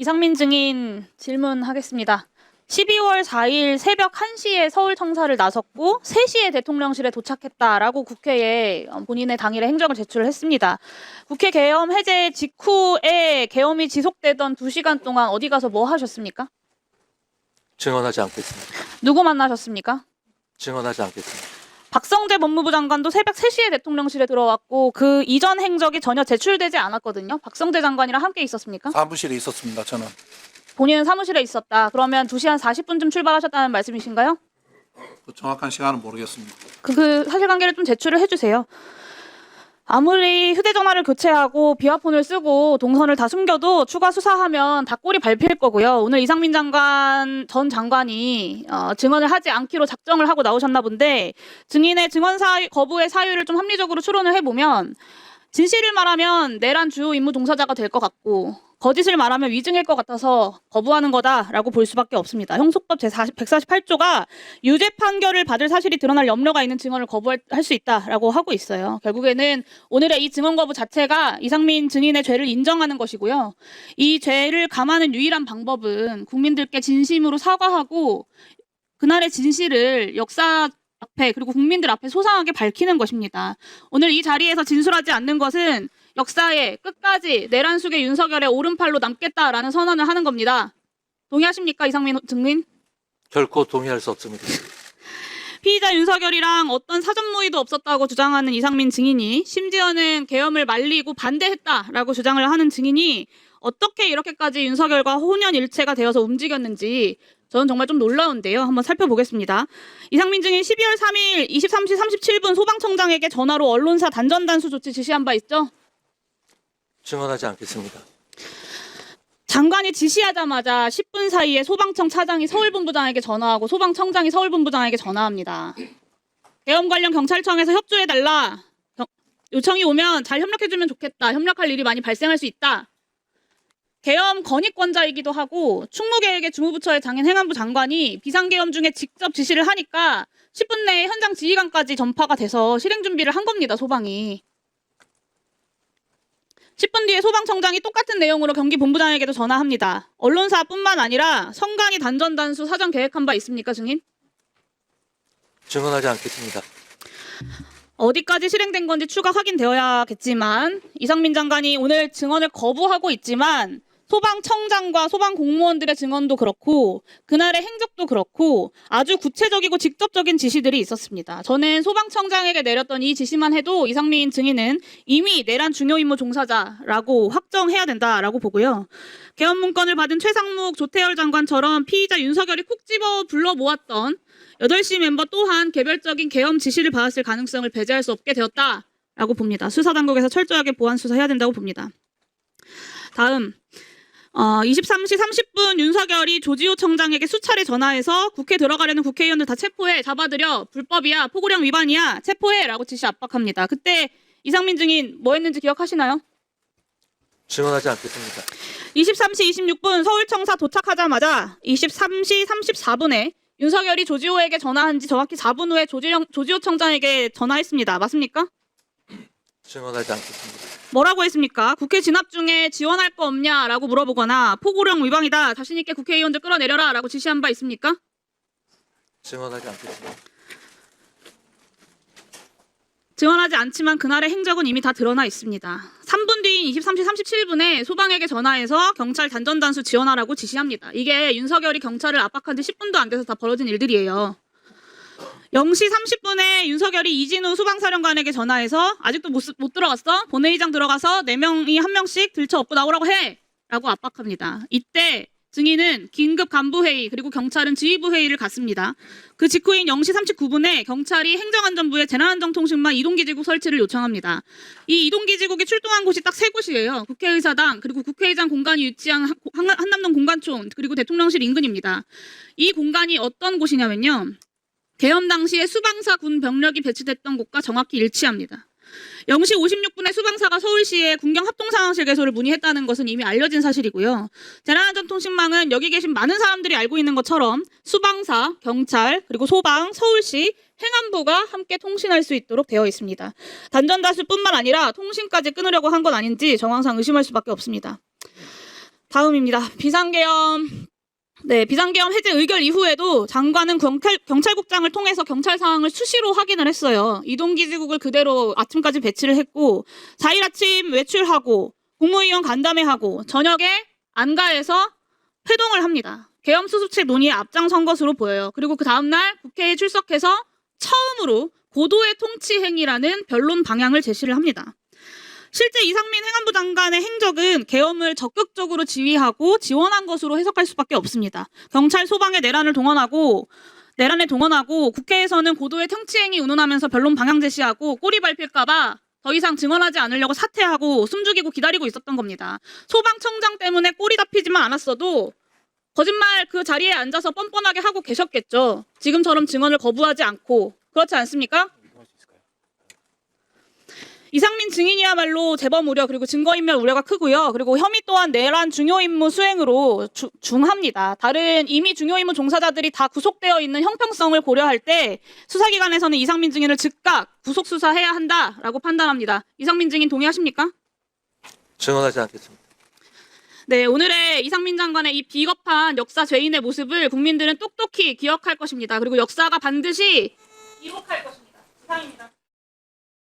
이상민 증인 질문하겠습니다. 12월 4일 새벽 1시에 서울 청사를 나섰고 3시에 대통령실에 도착했다라고 국회에 본인의 당일의 행적을 제출했습니다. 국회 계엄 해제 직후에 계엄이 지속되던 2시간 동안 어디 가서 뭐 하셨습니까? 증언하지 않겠습니다. 누구 만나셨습니까? 증언하지 않겠습니다. 박성재 법무부 장관도 새벽 3시에 대통령실에 들어왔고 그 이전 행적이 전혀 제출되지 않았거든요. 박성재 장관이랑 함께 있었습니까? 사무실에 있었습니다. 저는 본인은 사무실에 있었다. 그러면 2시 한 40분쯤 출발하셨다는 말씀이신가요? 그 정확한 시간은 모르겠습니다. 그 사실관계를 좀 제출을 해주세요. 아무리 휴대전화를 교체하고 비화폰을 쓰고 동선을 다 숨겨도 추가 수사하면 다 꼴이 밟힐 거고요. 오늘 이상민 전 장관이 증언을 하지 않기로 작정을 하고 나오셨나 본데 증인의 증언 거부의 사유를 좀 합리적으로 추론을 해보면 진실을 말하면 내란 주요 임무 종사자가 될 것 같고 거짓을 말하면 위증일 것 같아서 거부하는 거다라고 볼 수밖에 없습니다. 형소법 제148조가 유죄 판결을 받을 사실이 드러날 염려가 있는 증언을 거부할 수 있다라고 하고 있어요. 결국에는 오늘의 이 증언 거부 자체가 이상민 증인의 죄를 인정하는 것이고요. 이 죄를 감하는 유일한 방법은 국민들께 진심으로 사과하고 그날의 진실을 역사 앞에 그리고 국민들 앞에 소상하게 밝히는 것입니다. 오늘 이 자리에서 진술하지 않는 것은 역사에 끝까지 내란 속의 윤석열의 오른팔로 남겠다라는 선언을 하는 겁니다. 동의하십니까, 이상민 증인? 결코 동의할 수 없습니다. 피의자 윤석열이랑 어떤 사전 모의도 없었다고 주장하는 이상민 증인이 심지어는 계엄을 말리고 반대했다라고 주장을 하는 증인이 어떻게 이렇게까지 윤석열과 혼연일체가 되어서 움직였는지 저는 정말 좀 놀라운데요. 한번 살펴보겠습니다. 이상민 증인 12월 3일 23시 37분 소방청장에게 전화로 언론사 단전단수 조치 지시한 바 있죠? 증언하지 않겠습니다. 장관이 지시하자마자 10분 사이에 소방청 차장이 서울본부장에게 전화하고 소방청장이 서울본부장에게 전화합니다. 계엄 관련 경찰청에서 협조해달라. 요청이 오면 잘 협력해주면 좋겠다. 협력할 일이 많이 발생할 수 있다. 계엄 건의권자이기도 하고 충무계획의 주무부처의 장인 행안부 장관이 비상계엄 중에 직접 지시를 하니까 10분 내에 현장 지휘관까지 전파가 돼서 실행 준비를 한 겁니다. 소방이. 10분 뒤에 소방청장이 똑같은 내용으로 경기본부장에게도 전화합니다. 언론사뿐만 아니라 성간이 단전단수 사전 계획한 바 있습니까, 증인? 증언하지 않겠습니다. 어디까지 실행된 건지 추가 확인되어야겠지만 이상민 장관이 오늘 증언을 거부하고 있지만 소방청장과 소방공무원들의 증언도 그렇고 그날의 행적도 그렇고 아주 구체적이고 직접적인 지시들이 있었습니다. 저는 소방청장에게 내렸던 이 지시만 해도 이상민 증인은 이미 내란 중요 임무 종사자라고 확정해야 된다라고 보고요. 계엄 문건을 받은 최상목, 조태열 장관처럼 피의자 윤석열이 콕 집어 불러 모았던 8시 멤버 또한 개별적인 계엄 지시를 받았을 가능성을 배제할 수 없게 되었다라고 봅니다. 수사당국에서 철저하게 보안 수사해야 된다고 봅니다. 다음 23시 30분 윤석열이 조지호 청장에게 수차례 전화해서 국회 들어가려는 국회의원들 다 체포해, 잡아들여, 불법이야, 포고령 위반이야, 체포해라고 지시 압박합니다. 그때 이상민 증인 뭐 했는지 기억하시나요? 증언하지 않겠습니다. 23시 26분 서울청사 도착하자마자 23시 34분에 윤석열이 조지호에게 전화한 지 정확히 4분 후에 조지호 청장에게 전화했습니다. 맞습니까? 증언하지 않겠습니다. 뭐라고 했습니까? 국회 진압 중에 지원할 거 없냐라고 물어보거나 포고령 위반이다. 자신 있게 국회의원들 끌어내려라 라고 지시한 바 있습니까? 증언하지 않겠습니다. 증언하지 않지만 그날의 행적은 이미 다 드러나 있습니다. 3분 뒤인 23시 37분에 소방에게 전화해서 경찰 단전단수 지원하라고 지시합니다. 이게 윤석열이 경찰을 압박한 지 10분도 안 돼서 다 벌어진 일들이에요. 0시 30분에 윤석열이 이진우 소방사령관에게 전화해서 아직도 못 들어갔어? 본회의장 들어가서 4명이 1명씩 들쳐업고 나오라고 해! 라고 압박합니다. 이때 증인은 긴급 간부회의 그리고 경찰은 지휘부 회의를 갔습니다. 그 직후인 0시 39분에 경찰이 행정안전부에 재난안전통신망 이동기지국 설치를 요청합니다. 이 이동기지국이 출동한 곳이 딱 3곳이에요. 국회의사당 그리고 국회의장 공간이 위치한 한남동 공관촌 그리고 대통령실 인근입니다. 이 공간이 어떤 곳이냐면요. 계엄 당시에 수방사 군 병력이 배치됐던 곳과 정확히 일치합니다. 0시 56분에 수방사가 서울시에 군경 합동상황실 개소를 문의했다는 것은 이미 알려진 사실이고요. 재난안전통신망은 여기 계신 많은 사람들이 알고 있는 것처럼 수방사, 경찰, 그리고 소방, 서울시, 행안부가 함께 통신할 수 있도록 되어 있습니다. 단전다수뿐만 아니라 통신까지 끊으려고 한 건 아닌지 정황상 의심할 수밖에 없습니다. 다음입니다. 비상계엄. 네, 비상계엄 해제 의결 이후에도 장관은 경찰국장을 통해서 경찰 상황을 수시로 확인을 했어요. 이동기지국을 그대로 아침까지 배치를 했고 4일 아침 외출하고 국무위원 간담회하고 저녁에 안가에서 회동을 합니다. 계엄 수습책 논의에 앞장선 것으로 보여요. 그리고 그 다음날 국회에 출석해서 처음으로 고도의 통치 행위라는 변론 방향을 제시를 합니다. 실제 이상민 행안부 장관의 행적은 계엄을 적극적으로 지휘하고 지원한 것으로 해석할 수밖에 없습니다. 경찰 소방에 내란에 동원하고 국회에서는 고도의 통치행위 운운하면서 변론 방향 제시하고 꼬리 밟힐까봐 더 이상 증언하지 않으려고 사퇴하고 숨죽이고 기다리고 있었던 겁니다. 소방청장 때문에 꼬리 잡히지만 않았어도 거짓말 그 자리에 앉아서 뻔뻔하게 하고 계셨겠죠. 지금처럼 증언을 거부하지 않고. 그렇지 않습니까? 이상민 증인이야말로 재범 우려 그리고 증거인멸 우려가 크고요. 그리고 혐의 또한 내란 중요 임무 수행으로 중합니다. 다른 이미 중요 임무 종사자들이 다 구속되어 있는 형평성을 고려할 때 수사기관에서는 이상민 증인을 즉각 구속 수사해야 한다라고 판단합니다. 이상민 증인 동의하십니까? 증언하지 않겠습니다. 네, 오늘의 이상민 장관의 이 비겁한 역사 죄인의 모습을 국민들은 똑똑히 기억할 것입니다. 그리고 역사가 반드시 기록할 것입니다. 이상입니다.